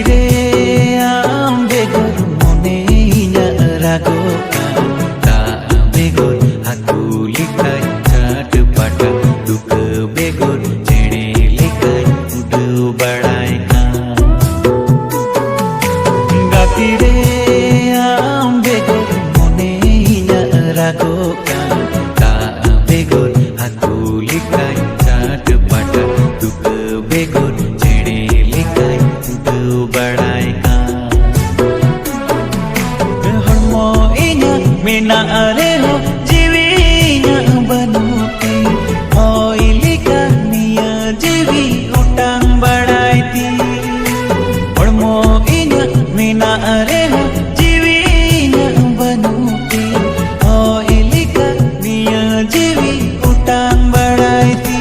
रे आम बेगर मने इना रागो ता बेगर हाकु लिखाय छाट पाटा दुख बेगर चेणे लिखाय उडो बड़ाय गाती रे आम बेगर मने इना रागो ता बेगर हाकु लिखाय छाट पाटा दुख बेगर चेणे लिखाय उडो बड़ाय हड़मो इना मेना रे हो जीवी इना बनुती ओई लिखा निया जीवी उटांग बड़ायती हड़मो इना मेना रे हो जीवी इना बनुती ओई लिखा निया जीवी उटांग बड़ायती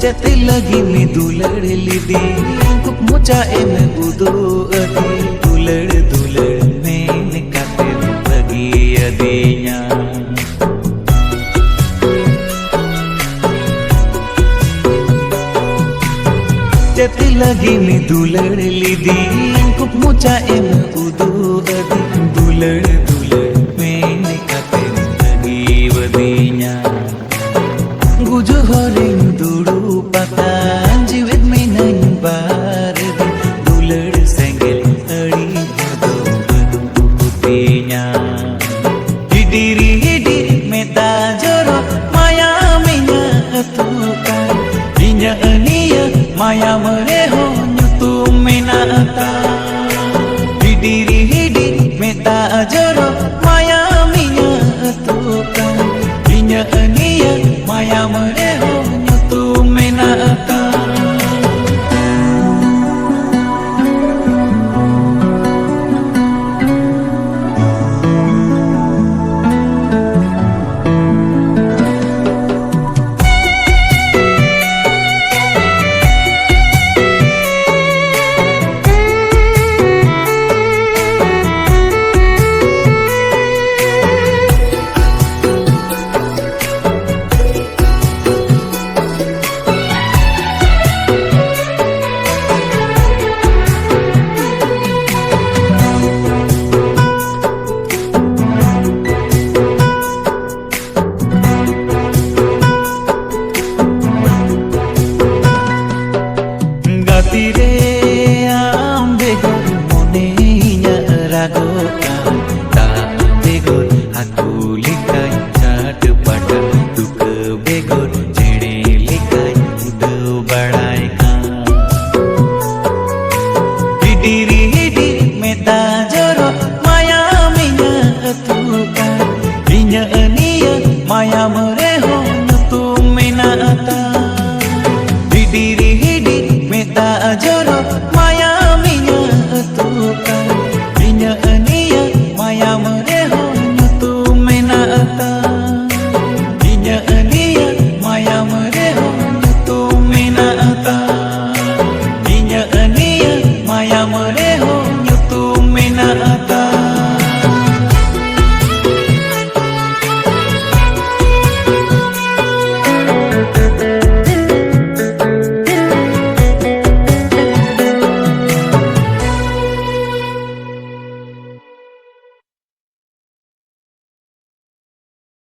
जते लगी में दुलड़ लीदी कुक मुचा एम बुदो अदी दुलड़ दुलड़ में काटे लगी अदिया जते लगी में दुलड़ लीदी कुक मुचा एम बुदो अदी